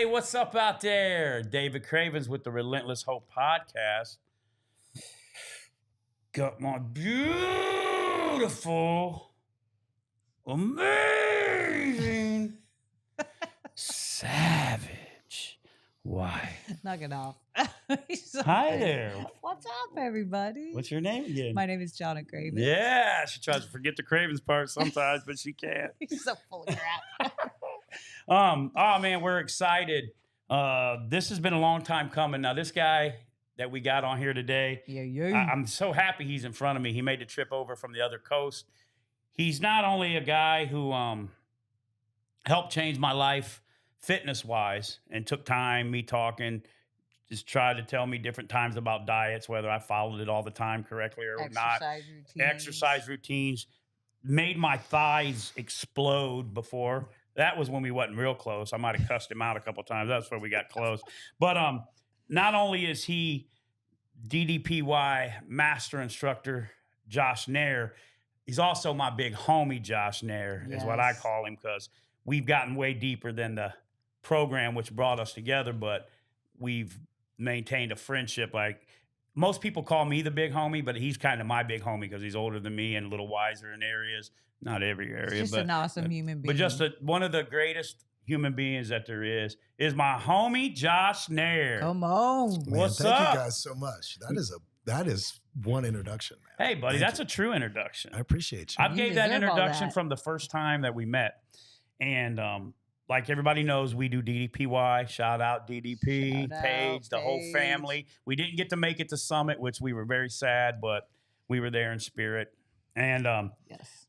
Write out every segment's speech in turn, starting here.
Hey, what's up out there? David Cravens with the Relentless Hope podcast. Got my beautiful, amazing, savage wife. Knock it off. Hi there. What's up, everybody? What's your name again? My name is Jonna Cravens. Yeah, she tries to forget the Cravens part sometimes, but she can't. He's so full of crap. Oh man, we're excited. This has been a long time coming. Now, this guy that we got on here today, I'm so happy he's in front of me. He made the trip over from the other coast. He's not only a guy who helped change my life fitness-wise and took time, me talking, just tried to tell me different times about diets, whether I followed it all the time correctly or not. Exercise routines. Made my thighs explode before. That was when we wasn't real close. I might have cussed him out a couple of times. That's where we got close. But not only is he DDPY master instructor Josh Nair, he's also my big homie Josh Nair, is what I call him, because we've gotten way deeper than the program which brought us together, but we've maintained a friendship. Like, most people call me the big homie, but he's kind of my big homie because he's older than me and a little wiser in areas. Not every area, just an awesome human being. But just one of the greatest human beings that there is my homie Josh Nair. Come on. Man, What's thank up? you guys so much. That is one introduction, man. Hey, buddy, that's a true introduction. I appreciate you. I gave that introduction from the first time that we met. And like everybody knows, we do DDPY. Shout out DDP, Paige, the whole family. We didn't get to make it to Summit, which we were very sad, but we were there in spirit. And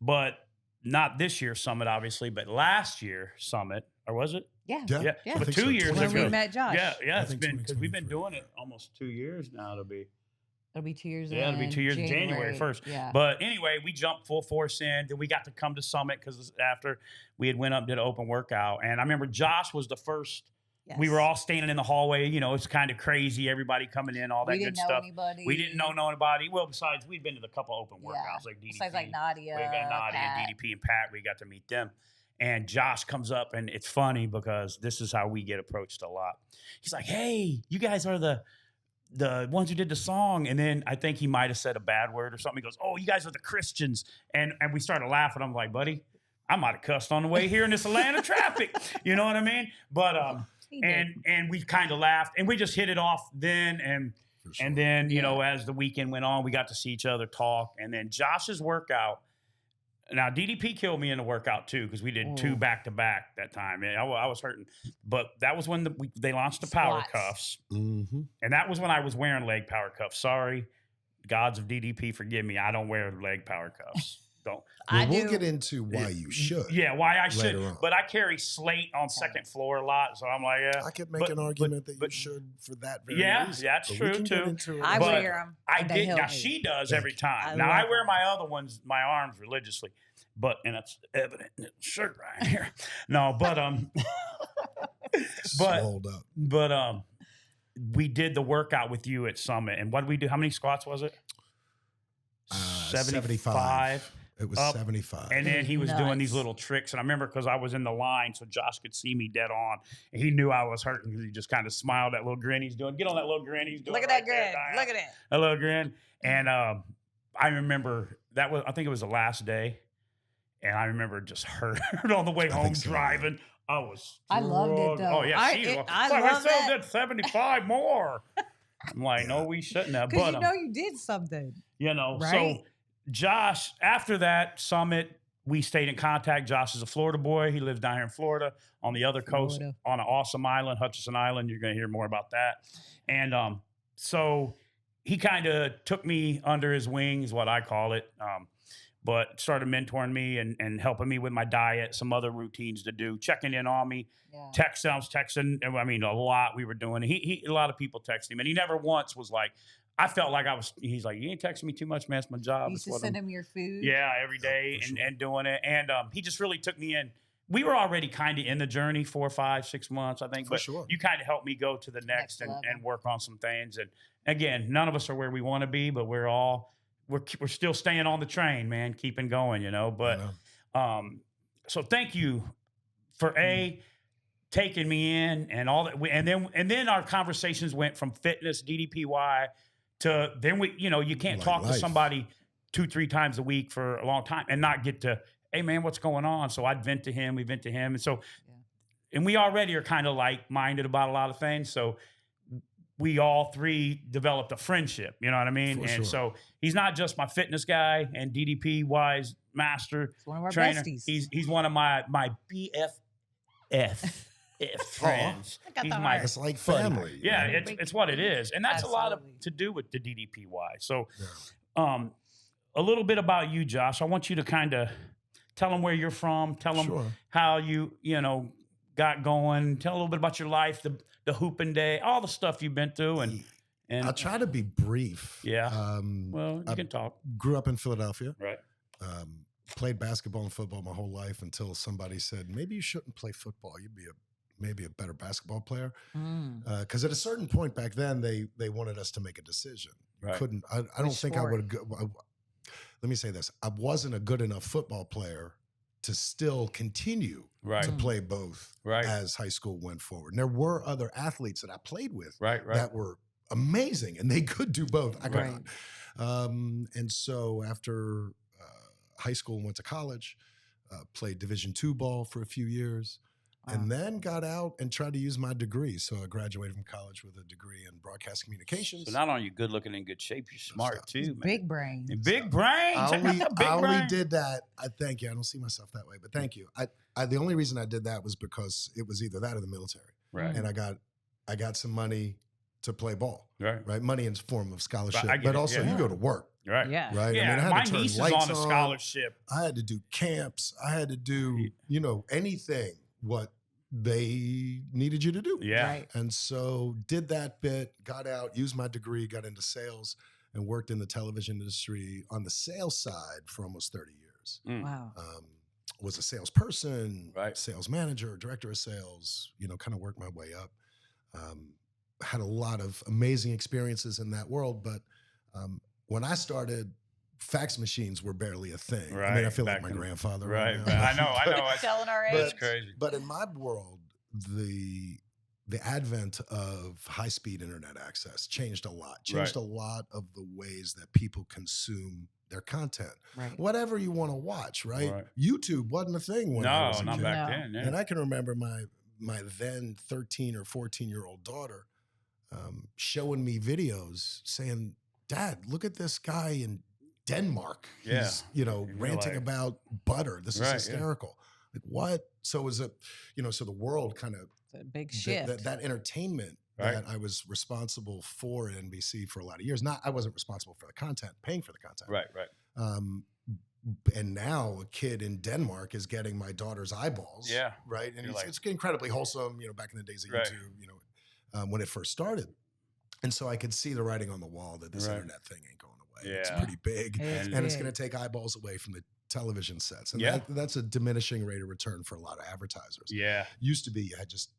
but not this year's Summit, obviously, but last year's Summit, or was it? Yeah. But 2 years ago. When we met Josh. Yeah, it's been, because we've been doing it almost 2 years now. It'll be 2 years. Yeah, it'll be 2 years January 1st. Yeah. But anyway, we jumped full force in. Then we got to come to Summit because after we had went up, did an open workout. And I remember Josh was the first. Yes. We were all standing in the hallway. You know, it's kind of crazy. Everybody coming in, all that good stuff. We didn't know anybody. Well, besides, we'd been to the couple open workouts like DDP. Besides like Nadia. We got Nadia, DDP, and Pat. We got to meet them. And Josh comes up, and it's funny because this is how we get approached a lot. He's like, "Hey, you guys are the ones who did the song." And then I think he might have said a bad word or something. He goes, "Oh, you guys are the Christians." And we started laughing. I'm like, "Buddy, I might have cussed on the way here in this Atlanta traffic." You know what I mean? But and we kind of laughed, and we just hit it off then. And then, you know, as the weekend went on, we got to see each other talk. And then Josh's workout. Now, DDP killed me in the workout, too, because we did 2 back-to-back that time. I was hurting. But that was when they launched the power cuffs. Mm-hmm. And that was when I was wearing leg power cuffs. Sorry, gods of DDP, forgive me. I don't wear leg power cuffs. Don't. Well, we'll get into why you should. Yeah, why I should. On. But I carry slate on second floor a lot. So I'm like, yeah. I could make an argument that you should for that very reason. Yeah, that's true, too. I wear them. I did. Now, she does every time. Now, I wear my other ones, my arms, religiously. But, and it's evident in the shirt right here. No, but hold up. But we did the workout with you at Summit. And what did we do? How many squats was it? 75. It was 75. And then he was doing these little tricks. And I remember because I was in the line, so Josh could see me dead on. And he knew I was hurting because he just kind of smiled, that little grin he's doing. Get on that little grin he's doing. Look at that grin. Look at it. That little grin. And I remember I think it was the last day. And I remember just hurt on the way home driving. Yeah. I loved it, though. Oh, yeah. I love it. I still did 75 more. I'm like, no, we shouldn't have. Because you know you did something. You know, right? So Josh, after that Summit, we stayed in contact. Josh is a Florida boy. He lives down here in Florida on the other coast on an awesome island, Hutchinson Island. You're going to hear more about that. And so he kind of took me under his wing, is what I call it. But started mentoring me and helping me with my diet, some other routines to do, checking in on me, texting. I mean, a lot we were doing. A lot of people texted him, and he never once was like, I felt like he's like, you ain't texting me too much, man. It's my job. You used to send him your food. Yeah, every day and doing it. And he just really took me in. We were already kind of in the journey 4, 5, 6 months, I think. But you kind of helped me go to the next and work on some things. And again, none of us are where we want to be, but we're still staying on the train, man, keeping going, you know. But so thank you for taking me in and all that. And then our conversations went from fitness, DDPY to then you can't talk to somebody 2-3 times a week for a long time and not get to, hey man, what's going on? So I'd vent to him, we vent to him. And so, and we already are kind of like minded about a lot of things. So we all three developed a friendship, you know what I mean? So he's not just my fitness guy and DDPY's master one of our trainer. besties. He's one of my BFF friends. He's my it's like family. Yeah, it's what it is. And that's a lot to do with the DDPY. So a little bit about you, Josh. I want you to kind of tell them where you're from, tell them how you got going, tell a little bit about your life, the hooping day, all the stuff you've been through. And I'll try to be brief. Yeah. Well, you can talk. Grew up in Philadelphia. Right. Played basketball and football my whole life until somebody said, maybe you shouldn't play football. You'd be maybe a better basketball player. Because at a certain point back then, they wanted us to make a decision. You couldn't. I don't think I would have. Let me say this. I wasn't a good enough football player to still continue to play both as high school went forward. And there were other athletes that I played with that were amazing, and they could do both. I could not. And so after high school and went to college, played Division II ball for a few years, and then got out and tried to use my degree. So I graduated from college with a degree in broadcast communications. So not only are you good looking and in good shape, you're smart too, man. Big brain. Big brain. I only did that. I thank you. I don't see myself that way, but thank you. The only reason I did that was because it was either that or the military. Right. And I got some money to play ball. Right. Money in the form of scholarship, but also you go to work. Right. Yeah. Right. Yeah. I mean, I had my to turn niece is lights on a scholarship. I had to do camps. I had to do, anything what they needed you to do. Yeah. Right. And so did that bit, got out, used my degree, got into sales, and worked in the television industry on the sales side for almost 30 years. Wow. Was a salesperson, right. sales manager, director of sales, kind of worked my way up. Had a lot of amazing experiences in that world. But when I started, fax machines were barely a thing. Right. I mean, I feel like my grandfather. Right. Now. I know. Telling our age. That's crazy. But in my world, the advent of high-speed internet access changed a lot. Changed a lot of the ways that people consume their content. Right. Whatever you want to watch, right? YouTube wasn't a thing when I was a kid. Back then. Yeah. And I can remember my then 13 or 14-year-old daughter showing me videos saying, "Dad, look at this guy in Denmark. He's, ranting about butter. This is hysterical." Like, what? So it was so the world kind of a big shift. That entertainment that I was responsible for at NBC for a lot of years. I wasn't responsible for the content, paying for the content. Right. And now a kid in Denmark is getting my daughter's eyeballs. Yeah. Right. And it's incredibly wholesome, back in the days of YouTube, when it first started. And so I could see the writing on the wall that this internet thing ain't going away. Yeah. It's pretty big. And it's going to take eyeballs away from the television sets. And that's a diminishing rate of return for a lot of advertisers. Yeah. Used to be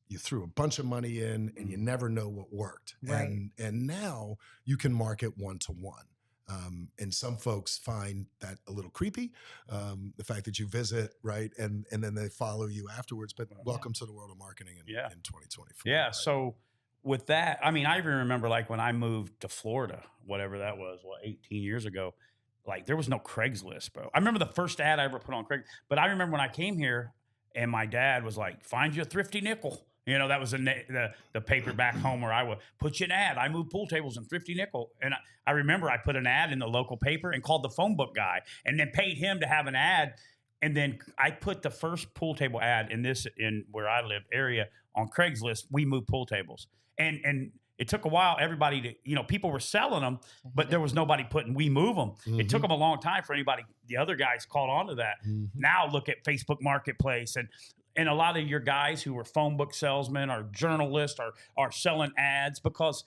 you threw a bunch of money in and you never know what worked. Right. And now you can market one-to-one. And some folks find that a little creepy, the fact that you visit, right, and then they follow you afterwards. But welcome to the world of marketing in 2024. Yeah, right? So with that, I mean, I even remember like when I moved to Florida, whatever that was, 18 years ago, like there was no Craigslist, bro. I remember the first ad I ever put on Craigslist, but I remember when I came here and my dad was like, "Find you a thrifty nickel." That was the paper back home where I would put you an ad. I moved pool tables in Thrifty Nickel. And I remember I put an ad in the local paper and called the phone book guy and then paid him to have an ad. And then I put the first pool table ad in where I live area on Craigslist. We moved pool tables. And it took a while. Everybody people were selling them, but there was nobody putting we move them. Mm-hmm. It took them a long time for the other guys caught on to that. Mm-hmm. Now look at Facebook Marketplace and a lot of your guys who were phone book salesmen or journalists are selling ads because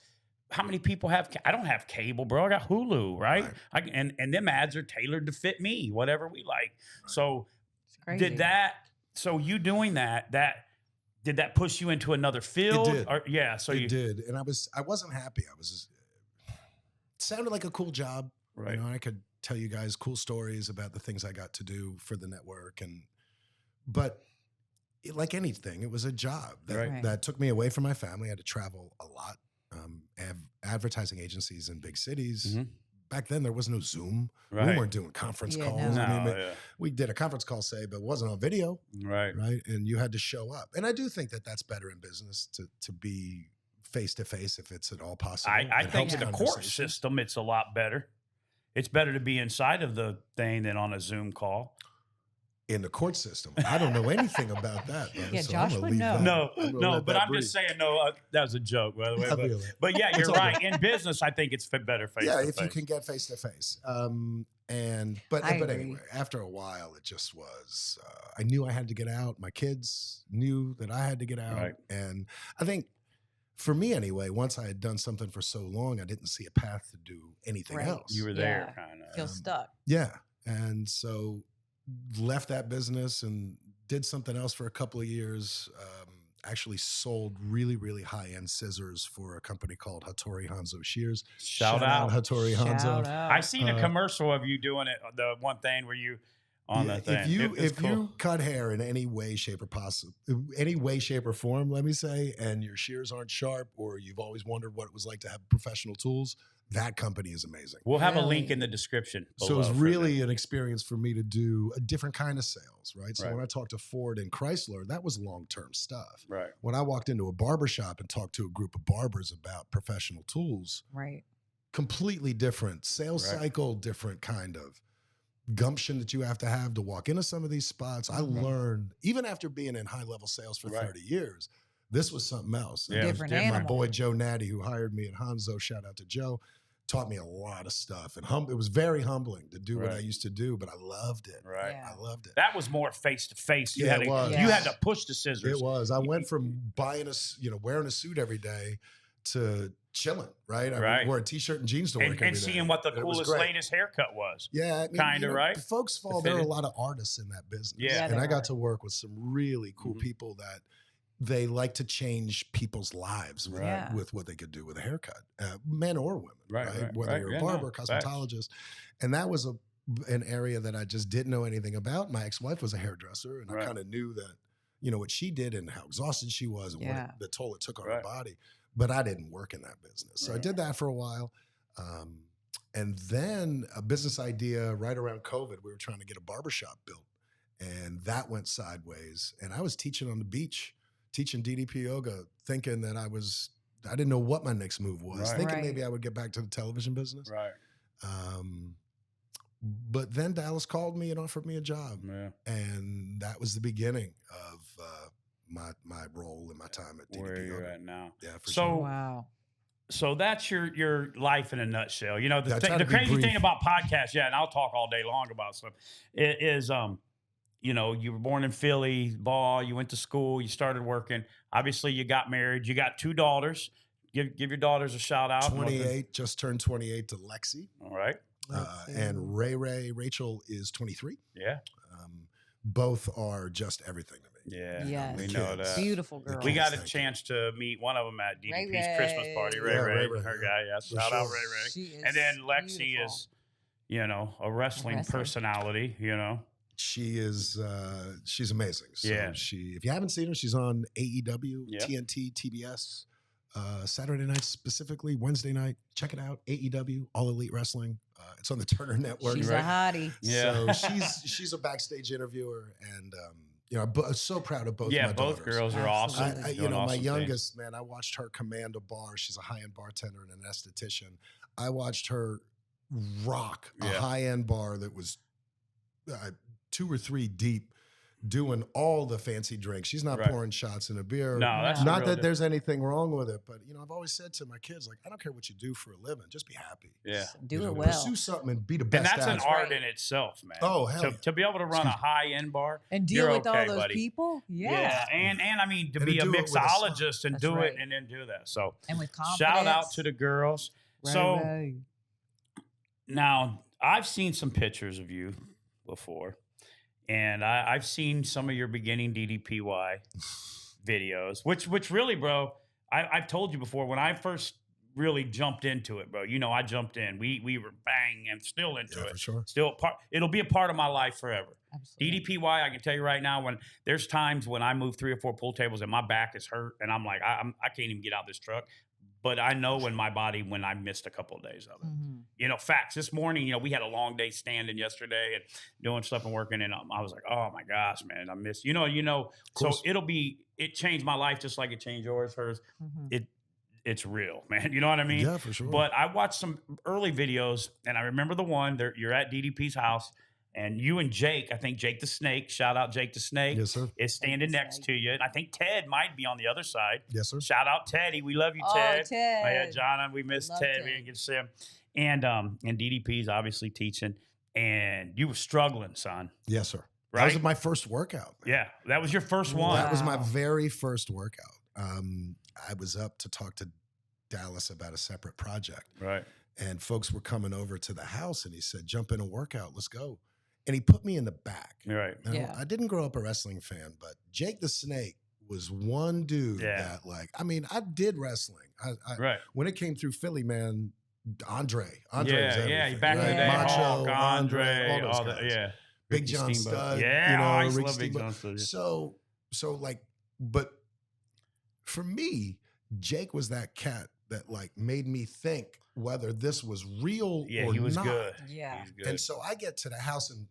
how many people I don't have cable, bro. I got Hulu, right? And them ads are tailored to fit me, whatever we like. Right. So so you doing that, did that push you into another field? It did. So it did. And I wasn't happy. It sounded like a cool job. Right. I could tell you guys cool stories about the things I got to do for the network but like anything, it was a job that, Right. that took me away from my family. I had to travel a lot. Advertising agencies in big cities. Mhm. Back then, there was no Zoom. Right. We weren't doing conference Yeah, calls. no. I mean, yeah. we did a conference call, say, but it wasn't on video, Right. right? And you had to show up. And I do think that that's better in business to be face to face if it's at all possible. I It think helps in the court conversations. system, it's a lot better. It's better to be inside of the thing than on a Zoom call. In the court system, I don't know anything about that. Brother, Yeah, so Josh I'm gonna would leave know. that- No, I'm gonna no, let but that I'm just breathe. saying, that was a joke, by the way. I feel it. But yeah, you're all right. In business, I think it's better face Yeah, to if you face. can get face to face. I But agree. anyway, after a while, it just was. I knew I had to get out. My kids knew that I had to get out, Right. and I think for me anyway, once I had done something for so long, I didn't see a path to do anything Right. else. You were there, kind Feel of. stuck. Yeah, and so left that business and did something else for a couple of years. Actually sold really, really high-end scissors for a company called Hattori Hanzo Shears. Shout out. Hattori Hanzo. Shout out. I seen a commercial of you doing it. The one thing where you on Yeah, the thing. if Cool. you cut hair in any way, shape, or any way, shape, or form, let me say, and your shears aren't sharp, or you've always wondered what it was like to have professional tools, that company is amazing. We'll have a Really? link in the description. So it was below for really an experience for me to do a different kind of sales, right? So Right. when I talked to Ford and Chrysler, that was long-term stuff. that. Right. When I walked into a barber shop and talked to a group of barbers about professional tools, Right. completely different sales Right. cycle, different kind of gumption that you have to walk into some of these spots. I Mhm. learned, even after being in high-level sales for Right. 30 years, this was something else. And Yeah, it was Different My animal. boy Joe Natty, who hired me at Hanzo, shout out to Joe, taught me a lot of stuff. And it was very humbling to do what I Right. used to do, but I loved it. Right. Yeah. I loved it. That was more face to face. You Yeah, had it to was. you Yeah. had to push the scissors. It was. I went from buying wearing a suit every day to chilling, right? I Right. wore a t-shirt and jeans to work and every day. seeing what the And it was coolest great. latest haircut was. Yeah, I mean, Kinda, right? Folks fall. The There are a fitted. lot of artists in that business. Yeah. and there I got are. to work with some really cool Mhm. people that they like to change people's lives with, Right. Yeah. with what they could do with a haircut, men or women, Right, right? right, Whether right. you're Yeah, a no, barber, facts. cosmetologist, and that was an area that I just didn't know anything about. My ex-wife was a hairdresser, and Right. I kind of knew that, what she did and how exhausted she was and Yeah. the toll it took on Right. her body. But I didn't work in that business. So I Right. did that for a while. And then a business idea right around COVID, we were trying to get a barbershop built. And that went sideways. And I was teaching on the beach, teaching DDP yoga, thinking that I didn't know what my next move was, Right. thinking Right. maybe I would get back to the television business. Right. But then Dallas called me and offered me a job. Yeah. And that was the beginning of my role and my time at DDP Where you're yoga. at now. Yeah, for So- sure. Wow. So that's your life in a nutshell. You know, Yeah, I the try to be crazy brief. thing about podcasts, yeah, and I'll talk all day long about stuff, is you were born in Philly, ball, you went to school, you started working. Obviously, you got married. You got 2 daughters. Give your daughters a shout out. 28, just turned 28 to Lexi. All right. And Rachel is 23. Yeah. Both are just everything to me. Yeah. Yes. We know Kids. that. Beautiful girl. We got a Thank you. chance to meet one of them at DDP's Ray Christmas Ray. party. Yeah, Ray, Ray, her yeah. guy. Yeah. For Shout out sure. Ray Ray. She is And then Lexi beautiful. is, a wrestling Wrestler. personality, She is she's amazing. So Yeah. if you haven't seen her, she's on AEW, Yeah. TNT, TBS, Saturday night specifically, Wednesday night. Check it out. AEW, All Elite Wrestling. It's on the Turner Network. She's Right. a hottie. Yeah. So she's a backstage interviewer, and I'm so proud of both. Yeah, my both daughters. girls are awesome. Absolutely. Doing my awesome things. youngest, man, I watched her command a bar. She's a high-end bartender and an esthetician. I watched her rock a Yeah. high-end bar that was 2 or 3 deep, doing all the fancy drinks. She's not Right. pouring shots in a beer. No, that's Not the that real there's anything wrong with it, but I've always said to my kids, like, I don't care what you do for a living, just be happy. Yeah. Do You it know, well. Pursue something and be the And best. that's an at it. art Right. in itself, man. Oh, hell yeah. To be able to run a Excuse me. high-end bar. And deal You're with all okay, those buddy. people. Yeah. Yeah. And I mean, to And be to a do it with a smile. mixologist and That's do right. it and then do that. So And with confidence. shout out to the girls. Right, So right. now I've seen some pictures of you before, and I've seen some of your beginning DDPY videos, which really, bro, I've told you before, when I first really jumped into it, bro. You know, I jumped in. We were bang and still into it. For sure. Still part. It'll be a part of my life forever. Absolutely. DDPY, I can tell you right now, when there's times when I move 3 or 4 pool tables and my back is hurt and I'm like, I can't even get out of this truck. But I know when I missed a couple of days of it. You know, facts. This morning, you know, we had a long day standing yesterday and doing stuff and working. And I was like, oh my gosh, man, I missed, you know. So it changed my life just like it changed yours, hers. It's real, man. You know what I mean? Yeah, for sure. But I watched some early videos and I remember the one there. You're at DDP's house. And you and Jake, I think Jake the Snake, shout out Jake the Snake, Yes, sir. is standing next to you. And I think Ted might be on the other side. Yes, sir. Shout out Teddy. We love you, Ted. Ted. Oh, yeah, John, we miss Love Ted. We didn't get to see him. And DDP's obviously teaching. And you were struggling, son. Yes, sir. Right? That was my first workout. Man. Yeah, that was your first one. That was my very first workout. I was up to talk to Dallas about a separate project. Right. And folks were coming over to the house and he said, jump in a workout, let's go. And he put me in the back. Right. Now, I didn't grow up a wrestling fan, but Jake the Snake was one dude that I did wrestling. I when it came through Philly, man, Andre was everything. Yeah, back in the day, Macho, Hulk, Andre, all those guys. yeah. Big John Studd. Yeah, I used to Rick love Big Steamboat. John Studd. So like, but for me, Jake was that cat that like made me think whether this was real or he was not. good. Yeah. He was good. And so I get to the house and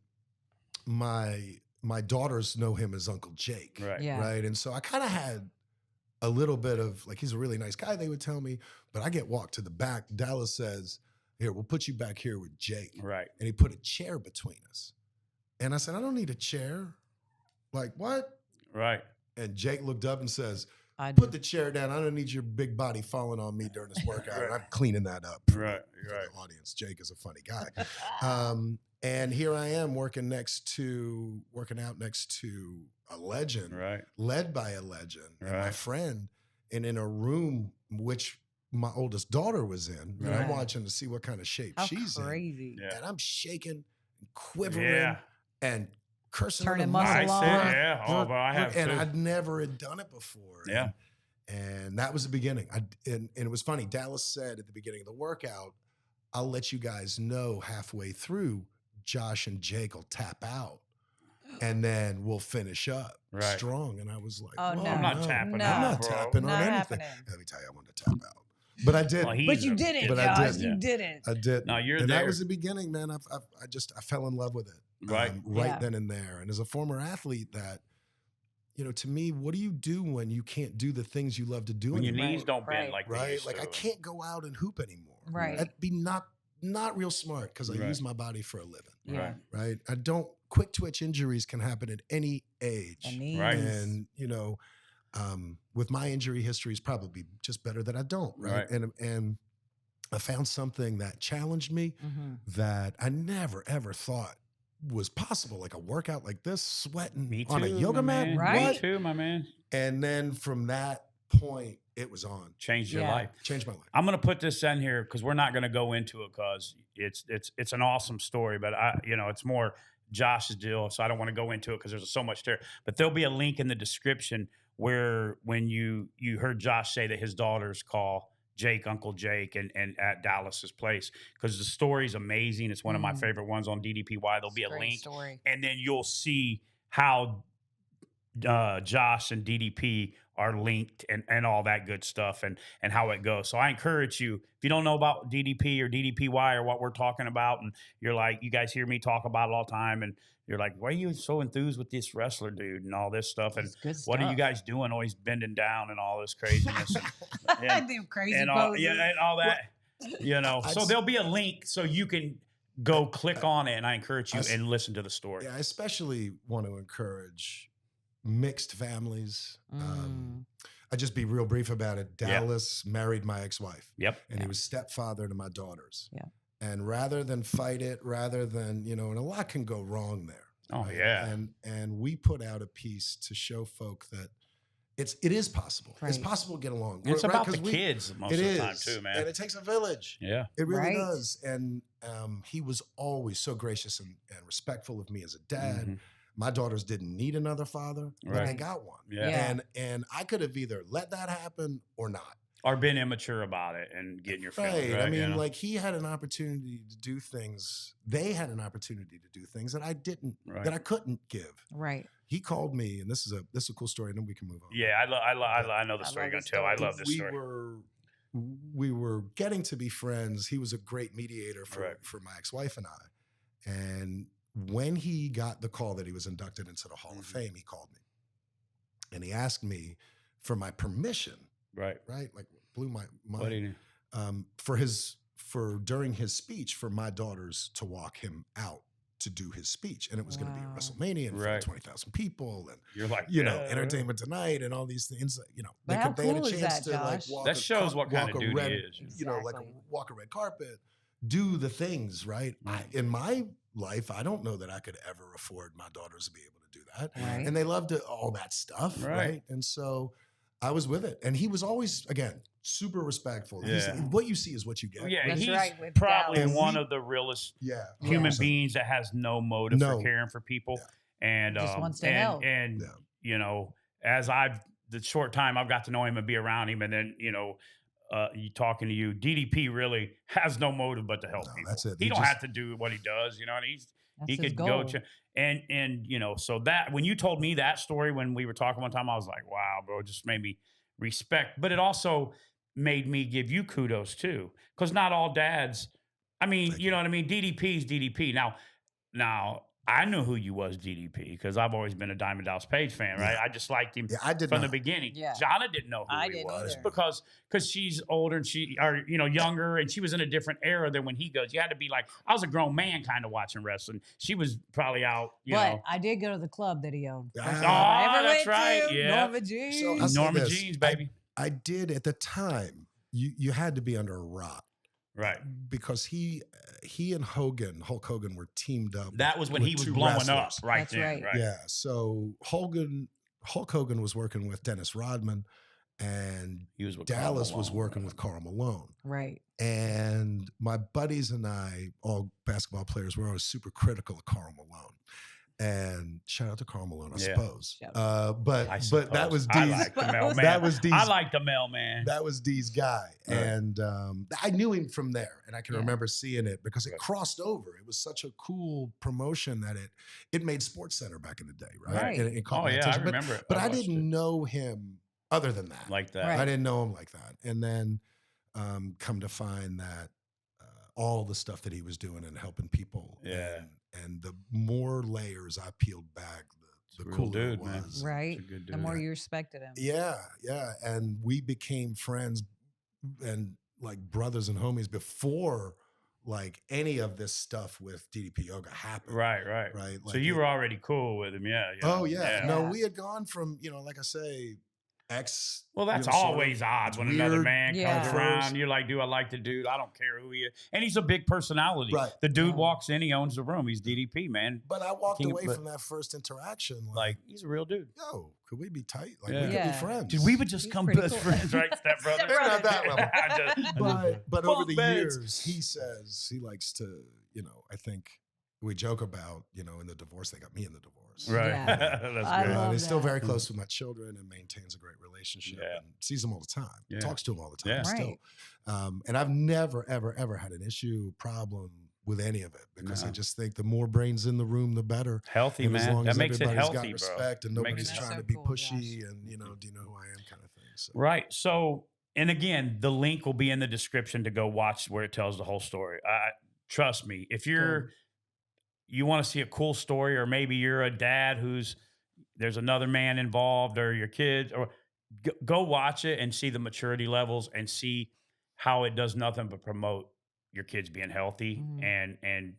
my daughters know him as Uncle Jake. Right. Yeah. Right. And so I kind of had a little bit of like, he's a really nice guy, they would tell me, but I get walked to the back. Dallas says, here, we'll put you back here with Jake. Right. And he put a chair between us. And I said, I don't need a chair. Like, what? Right. And Jake looked up and says, Put the chair down. I don't need your big body falling on me during this workout. And I'm cleaning that up for Right. the audience. Jake is a funny guy. And here I am working out next to a legend, Right. led by a legend, and my Right. friend, and in a room which my oldest daughter was in. And I'm watching to see what kind of shape she's crazy. in. And I'm shaking, quivering, and cursing. Turning on the muscle mic. on. Oh, but I have And too. I'd never had done it before. Yeah. And that was the beginning. And it was funny. Dallas said at the beginning of the workout, I'll let you guys know halfway through, Josh and Jake will tap out. And then we'll finish up strong. And I was like, oh, no. I'm not tapping No. out, I'm not bro. tapping Not on anything. happening. Let me tell you, I wanted to tap out. But I did. Well, But you didn't, But I Josh. did. You didn't. I did. No, you're and there. that was the beginning, man. I fell in love with it. Right. Then and there. And as a former athlete that, to me, what do you do when you can't do the things you love to do When your anymore? knees don't bend like they Right? used Like to. I can't go out and hoop anymore. Right. That'd be not real smart because I use my body for a living. Yeah. Right. Quick twitch injuries can happen at any age. Right. And, with my injury history, it's probably just better that I don't. Right. And I found something that challenged me that I never, ever thought was possible. Like a workout like this, sweating Me too, on a yoga my mat. man. Right. Me too, my man. And then from that point, it was on. Changed your Yeah. life. Changed my life. I'm going to put this in here because we're not going to go into it because it's an awesome story, but it's more Josh's deal, so I don't want to go into it because there's so much there. But there'll be a link in the description where when you heard Josh say that his daughters call Jake Uncle Jake and at Dallas's place because the story's amazing. It's one of my favorite ones on DDPY. There'll be a link, Story. and then you'll see how Josh and DDP are linked and all that good stuff and how it goes. So I encourage you, if you don't know about DDP or DDPY or what we're talking about, and you're like, you guys hear me talk about it all the time, and you're like, why are you so enthused with this wrestler dude and all this stuff? And what are you guys doing? Always bending down and all this craziness. and Them crazy and all, poses. and all that. So there'll be a link so you can go click on it, and I encourage you and listen to the story. Yeah, I especially want to encourage mixed families. I just be real brief about it. Dallas married my ex-wife. Yep. And he was stepfather to my daughters. Yeah. And rather than fight it, and a lot can go wrong there. Oh, right? yeah. And we put out a piece to show folk that it is possible. Right. It's possible to get along. It's about the 'Cause kids most of the time too, man. And it takes a village. Yeah. It really Right. does. And he was always so gracious and respectful of me as a dad. Mhm. My daughters didn't need another father, but Right. I got one. Yeah. Yeah. And I could have either let that happen or not. or been immature about it and getting your feelings right. I mean, like he had an opportunity to do things. They had an opportunity to do things that I didn't, that I couldn't give. Right. He called me, and this is a cool story, and then we can move on. Yeah, I know the story you're gonna tell. I love this story. We were getting to be friends. He was a great mediator for my ex-wife and I. And when he got the call that he was inducted into the Hall of Fame, he called me, and he asked me for my permission. Right. Like blew my mind. For during his speech, for my daughters to walk him out to do his speech. And it was going to be at WrestleMania in front of 20,000 people. And you're like, Entertainment Tonight and all these things, But they had a chance to like walk that shows what kind of dude he is. Exactly. Like walk a red carpet, do the things, right? In my life, I don't know that I could ever afford my daughters to be able to do that. Right. And they loved all that stuff, right? And so I was with it. And he was always, again, super respectful. Yeah. What you see is what you get. Yeah, That's he's right, probably one of the realest human 100%. beings that has no motive for caring for people. And Just wants to help. And as the short time I've got to know him and be around him, and then you talking to you, DDP really has no motive but to help people. That's it. He don't have to do what he does, and he could go to and so that when you told me that story when we were talking one time, I was like, wow, bro, it just made me respect. But it also made me give you kudos too, because not all dads. I mean, you know what I mean. DDP is DDP. Now I knew who you was, DDP, because I've always been a Diamond Dallas Page fan, right? I just liked him from the beginning. Yeah. Jonna didn't know who he was because she's older and younger, and she was in a different era than when he goes. You had to be like, I was a grown man kind of watching wrestling. She was probably out, But I did go to the club that he owned. That's right. Yeah. Norma Jeans. So Norma Jeans, baby. I did at the time. You had to be under a rock. Right. Because he and Hulk Hogan were teamed up. That was when he was blowing wrestlers. up. Right. That's then, right. Yeah. So Hulk Hogan was working with Dennis Rodman, and Dallas was working with Karl Malone. Right. And my buddies and I, all basketball players, were always super critical of Karl Malone. And shout out to Karl Malone, I suppose. But that was D's. I like the mailman. That was D's. I like the mailman. That was D's guy. Right. And I knew him from there. And I can remember seeing it because it crossed over. It was such a cool promotion that it made SportsCenter back in the day, right? And it caught my attention. I remember it. But I didn't know him other than that. Like that. Right. I didn't know him like that. And then come to find that all the stuff that he was doing and helping people. And the more layers I peeled back, the cooler it was. Man. Right. The more you respected him. Yeah. And we became friends and like brothers and homies before like any of this stuff with DDP Yoga happened. Right. Like so you were already cool with him. Yeah. Oh, yeah. No, we had gone from, like I say, well, that's always odds when another man comes around. You're like, dude, I like the dude. I don't care who he is. And he's a big personality. Right. The dude walks in, he owns the room. He's DDP, man. But I walked away from that first interaction. Like, he's a real dude. Yo, could we be tight? Like, we could be friends. Dude, we would just come best friends, right? Step brother. Maybe not that level. But over the years, he says he likes to, I think we joke about, in the divorce, they got me in the divorce. Right. That's good. He's still very close with my children and maintains a great relationship and sees them all the time. Talks to them all the time still. And I've never, ever, ever had an issue, problem with any of it because I just think the more brains in the room, the better. Healthy, and man. as long that as makes it healthy, got respect and nobody's trying to be pushy and, do you know who I am kind of thing. So. Right. So, and again, the link will be in the description to go watch where it tells the whole story. Trust me, if you want to see a cool story, or maybe you're a dad there's another man involved, or your kids, or go watch it and see the maturity levels and see how it does nothing but promote your kids being healthy and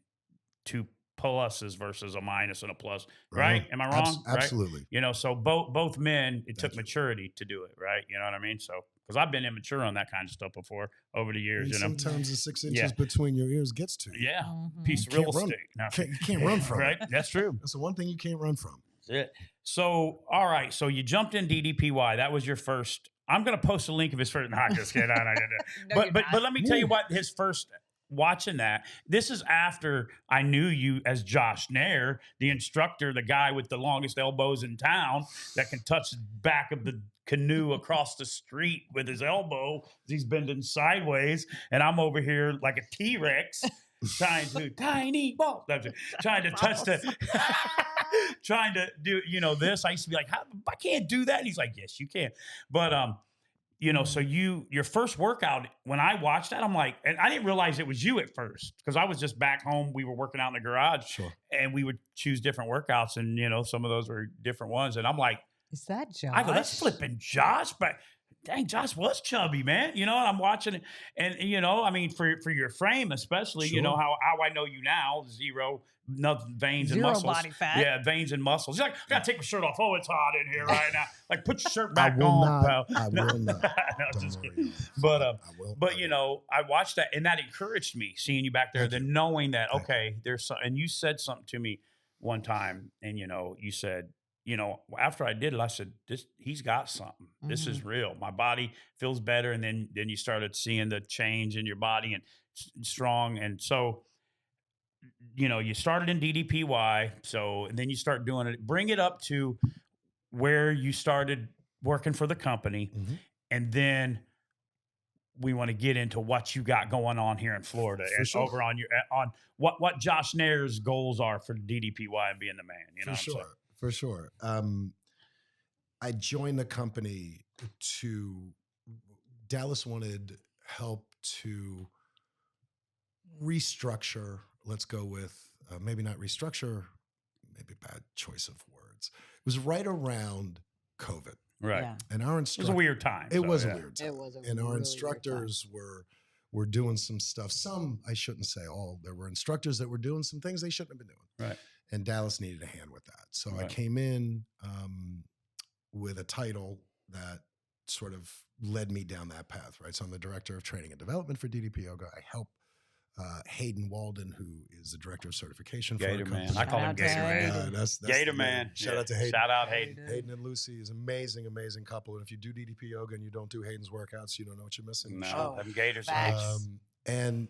two pluses versus a minus and a plus, right? Am I wrong? Absolutely. Right? So both men, it took maturity to do it, right? You know what I mean? So, because I've been immature on that kind of stuff before over the years. Sometimes the 6 inches between your ears gets to you. Yeah, piece of real estate. You can't run from right? it. That's true. That's the one thing you can't run from. That's it. So, all right. So you jumped in DDPY. That was your first. I'm going to post a link of his first. Not just kidding. But let me tell you what his first watching that. This is after I knew you as Josh Nair, the instructor, the guy with the longest elbows in town that can touch the back of the canoe across the street with his elbow. He's bending sideways, and I'm over here like a T-Rex trying to tiny ball, trying to touch the, trying to do, this. I used to be like, I can't do that. And he's like, yes, you can. But, so your first workout, when I watched that, I'm like, and I didn't realize it was you at first because I was just back home. We were working out in the garage, and we would choose different workouts, and some of those were different ones. And I'm like, is that Josh? I go, that's flipping Josh, but dang, Josh was chubby, man. And I'm watching it, and I mean, for your frame especially, how I know you now, zero. Nothing, veins Zero and muscles. Body fat. Yeah, veins and muscles. You're like, I gotta take my shirt off. Oh, it's hot in here right now. Like, put your shirt back on, pal. I will not. No, just kidding. But I watched that, and that encouraged me seeing you back there. Then knowing that, okay, there's some, and you said something to me one time, and you said, after I did it, I said, he's got something. This is real. My body feels better, and then you started seeing the change in your body and strong, and so. You started in DDPY, and then you start doing it. Bring it up to where you started working for the company, and then we want to get into what you got going on here in Florida over on what Josh Nair's goals are for DDPY and being the man. For sure. I joined the company Dallas wanted help to restructure. Let's go with maybe not restructure, maybe bad choice of words. It was right around COVID. Right. Yeah. And our instructor. It was a weird time. It was a weird time. It was a and our really instructors were doing some stuff. Some, I shouldn't say all, there were instructors that were doing some things they shouldn't have been doing. Right. And Dallas needed a hand with that. So I came in with a title that sort of led me down that path, right? So I'm the director of training and development for DDP Yoga. I help Hayden Walden, who is the director of certification for Gator our Man. company. I call him Gator Man. That's Gator Man. Shout out to Hayden. Shout out Hayden. Hayden and Lucy is amazing, amazing couple. And if you do DDP Yoga and you don't do Hayden's workouts, you don't know what you're missing. No, them Gators. And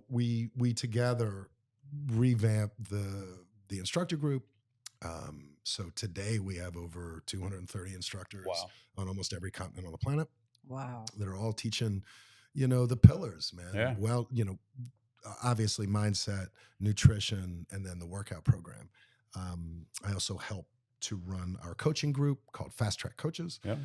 we together revamped the instructor group. So today we have over 230 instructors on almost every continent on the planet. Wow. That are all teaching, the pillars, man. Yeah. Well, obviously mindset, nutrition, and then the workout program. I also help to run our coaching group called Fast Track Coaches. Yep.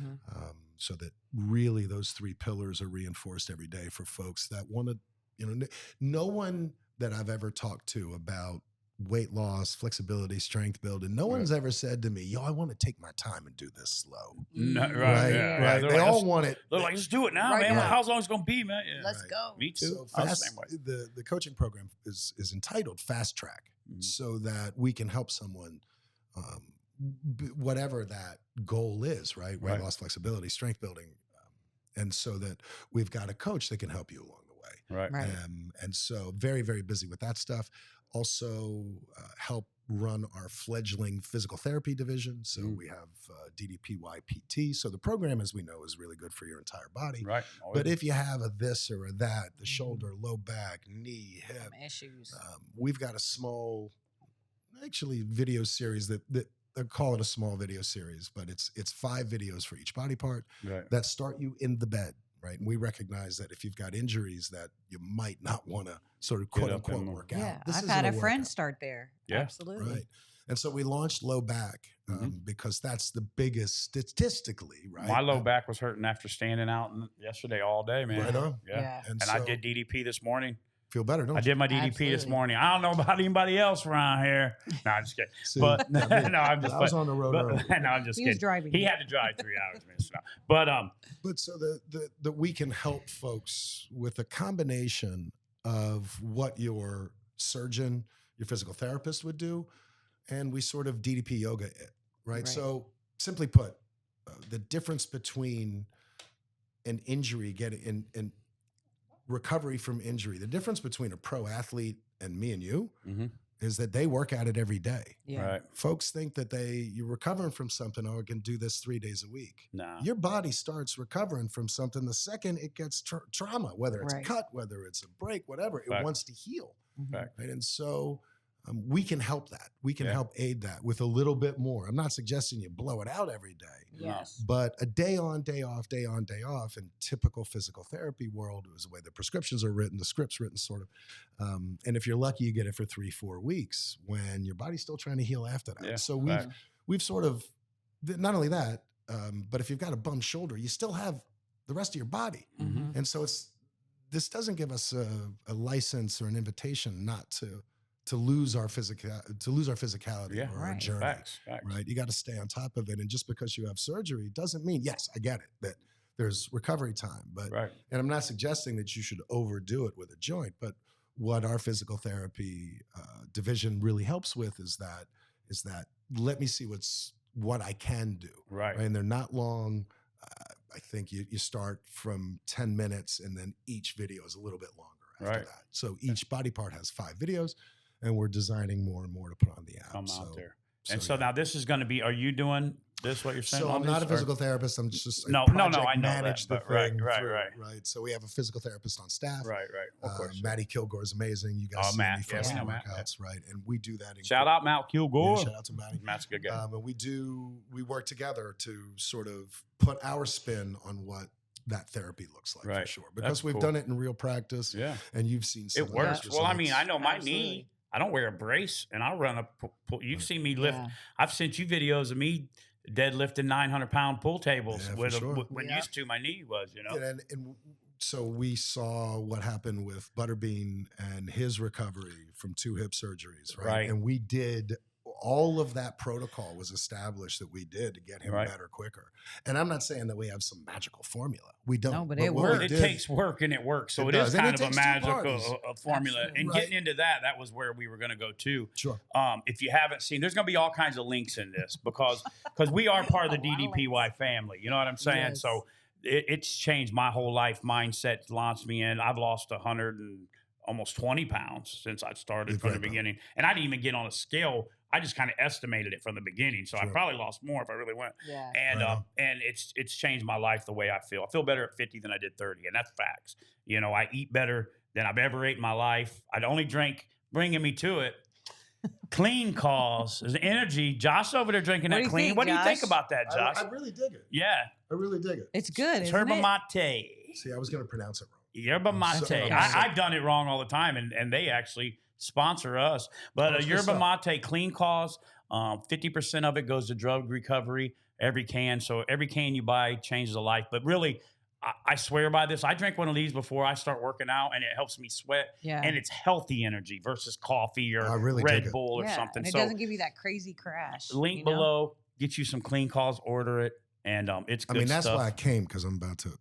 So that really those three pillars are reinforced every day for folks that want to, no one that I've ever talked to about weight loss, flexibility, strength building. No one's ever said to me, I want to take my time and do this slow. No, right. Yeah. They all want it. They're like, let's do it now, Right man. now. How long is it going to be, man? Yeah. Let's go. Me too. So I was the same way. the coaching program is entitled Fast Track, so that we can help someone, whatever that goal is, right? Weight loss, flexibility, strength building. And so that we've got a coach that can help you along the way. Right. And so very, very busy with that stuff. Also help run our fledgling physical therapy division. So we have DDPY PT. So the program, as we know, is really good for your entire body. Right. But if you have a this or a that, the shoulder, low back, knee, hip, Some issues. we've got a small, actually video series that I call it a small video series, but it's 5 videos for each body part that start you in the bed. Right. And we recognize that if you've got injuries that you might not want to sort of quote unquote work out. Yeah. This I've isn't had a workout. friend start there. Yeah. Absolutely. Right. And so we launched low back because that's the biggest statistically, right? My low back was hurting after standing out yesterday all day, man. Right on. Yeah. And I did DDP this morning. Feel better, don't you? I did my DDP this morning. I don't know about anybody else around here. No, I'm just kidding. See, but no, I'm just. I was on the road earlier. No, I'm just He kidding. was driving. He had to drive 3 hours, man. So, but so the we can help folks with a combination of what your surgeon, your physical therapist would do, and we sort of DDP yoga it, right? So simply put, the difference between an injury getting in recovery from injury, the difference between a pro athlete and me and you is that they work at it every day. Yeah. Right. Folks think that you're recovering from something, or can do this 3 days a week. No. Your body starts recovering from something the second it gets trauma, whether it's a Right. cut, whether it's a break, whatever. It Right. wants to heal. Right. Right. And so we can help that. We can Yeah. help aid that with a little bit more. I'm not suggesting you blow it out every day, Yes. but a day on, day off, day on, day off in typical physical therapy world is the way the prescriptions are written, the script's written sort of. And if you're lucky, you get it for 3-4 weeks when your body's still trying to heal after that. Yeah, So right. we've sort of, not only that, but if you've got a bum shoulder, you still have the rest of your body. Mhm. And so this doesn't give us a license or an invitation not to lose our physicality Yeah. or our Right. journey. Facts. Right. You got to stay on top of it. And just because you have surgery doesn't mean, yes, I get it, that there's recovery time. But Right. and I'm not suggesting that you should overdo it with a joint, but what our physical therapy division really helps with is that let me see what I can do. Right. And they're not long. I think you start from 10 minutes, and then each video is a little bit longer after Right. that. So each body part has 5 videos, and we're designing more and more to put on the app. Come so, out there. And so yeah. now this is going to be, are you doing this, what you're saying? So on I'm not a this, or- physical therapist. I'm just No, I no, I know manage that, the but right, thing right, through, right. So we have a physical therapist on staff. Right, of course. Maddie Kilgore is amazing. You guys Oh, see Matt, me yeah, for we know some Matt, workouts, right? And we do that. Shout out Matt Kilgore. Yeah, shout out to Maddie. Matt's a good guy. And we work together to sort of put our spin on what that therapy looks like, for Right. sure. Because That's we've cool. done it in real practice, Yeah. and you've seen some It of works. those Well, I mean, I results. know my Absolutely. knee, I don't wear a brace, and I'll run a pull. You've seen me lift. Yeah. I've sent you videos of me deadlifting 900-pound pull tables Yeah, for with sure. when Yeah. used to my knee was, you know. Yeah, and so we saw what happened with BUTTERBEAN and his recovery from 2 hip surgeries, right? Right. And we did all of that protocol was established that we did to get him Right. better quicker. And I'm not saying that we have some magical formula. We don't. No, but it what works. we It did- takes work and it works. So It it is does. And kind it of a takes two magical parties. formula. Absolutely. And Right. getting into that was where we were going to go too. Sure. If you haven't seen, there's going to be all kinds of links in this because we are part of the A lot of DDPY family. You know what I'm saying? Yes. So it's changed my whole life mindset, launched me in. I've lost 100 and almost 20 pounds since I started from the Incredible. beginning. And I didn't even get on a scale. I just kind of estimated it from the beginning. So I Sure. probably lost more if I really went. Yeah. And Right on. and it's changed my life the way I feel. I feel better at 50 than I did 30, and that's facts. You know, I eat better than I've ever ate in my life. I'd only drink, bringing me to it, Clean Calls. There's energy. Josh over there drinking What that do you clean. think, What do you think Josh? about that, Josh? I really dig it. Yeah, I really dig it. It's good. it's Isn't yerba it? mate. See, I was going to pronounce it wrong. Yerba I'm so- mate. I'm so- I've done it wrong all the time, and they actually sponsor us. But What's this yerba mate Clean Calls, 50% of it goes to drug recovery. Every can. So every can you buy changes a life. But really, I swear by this. I drink one of these before I start working out, and it helps me sweat. Yeah. And it's healthy energy versus coffee I or really dig Red it. Bull or Yeah, something. and it So doesn't give you that crazy crash. link you know? below. Get you some Clean Calls. Order it, and it's I good mean, that's stuff. why I came, because I'm about to,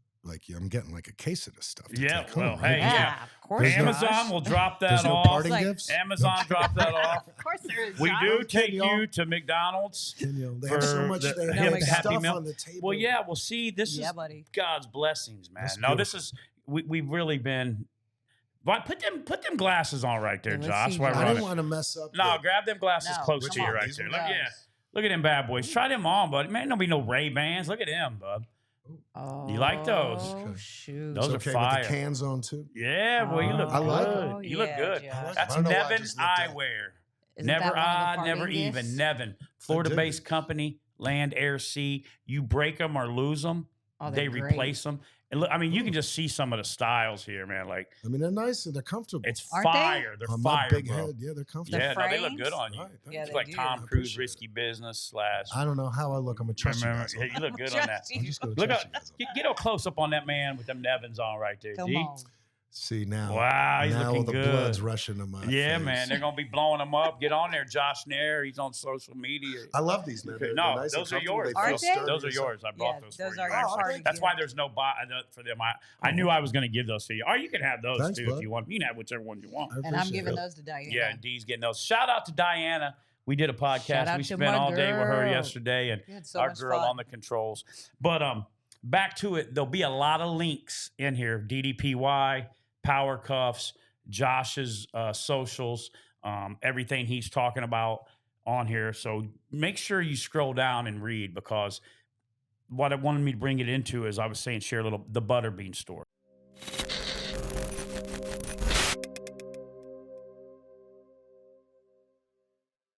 I'm getting like a case of this stuff. to Yeah, take home, well, right? hey, yeah. of course. There's no- Amazon Josh. will drop that There's no off. parting Like- gifts. Amazon drop that off. Of course there is. We Josh. do take Can y'all- you to McDonald's. They have so for much. the They Happy have stuff Meal. on the table. Well, yeah. Well, see, this Yeah, is buddy. God's blessings, man. That's No, this beautiful. is we've really been. But put them glasses on right there, Yeah, let's Josh. see, While Josh. we're I running. didn't want to mess up. No, the- grab them glasses No, close Which to you one? right These there. ones? Look, yeah, look at them bad boys. Try them on, bud. Man, don't be no Ray Bans. Look at them, bud. Oh, You like those? Okay. shoot. Those It's are okay fire. with the cans on too. Yeah, boy, you look I like good. it. You look Yeah, good. Josh. I like it. That's I don't know why I Neven just looked at it. Eyewear. Isn't Never that one of the odd, never parting even. gifts? Neven, Florida-based company, land, air, sea. You break them or lose them, Oh, they they're great. replace them. And look, I mean, you can just see some of the styles here, man. Like I mean, they're nice and they're comfortable. it's Aren't they? fire. They're on my fire, big bro. head, yeah, they're comfortable. Yeah, no, they look frames? good on you. Right, Yeah, It's they like do. Tom I Cruise, appreciate risky business / I don't know how I look. I'm gonna trust you guys. Yeah, you look good on that. Trust you. I'm just gonna Look trust up, you guys. get a close up on that man with them Nevins on right there. Come G. on. See now. Wow, he's now looking the good. blood's rushing to my Yeah, face. man, they're gonna be blowing them up. Get on there, Josh Nair. He's on social media. I love these, man. They're No, nice and those are comfortable. yours. They feel Aren't they? sturdy Those are and stuff. yours. I brought Yeah, those those for are you. your actually. party That's why gifts. there's no buy for them. I knew I was going to give those to you. Or you can have those Thanks, too bud. if you want. You can have whichever ones you want. I And I'm appreciate giving it. those to Diana. Yeah, and Dee's getting those. Shout out to Diana. We did a Shout podcast. out We to spent my all day with her girl. yesterday, and We had so our much girl fun. on the controls. But back to it. There'll be a lot of links in here. DDPY, Power Cuffs, Josh's socials. everything he's talking about on here. So make sure you scroll down and read, because what I wanted me to bring it into is, I was saying, share a little the Butterbean story.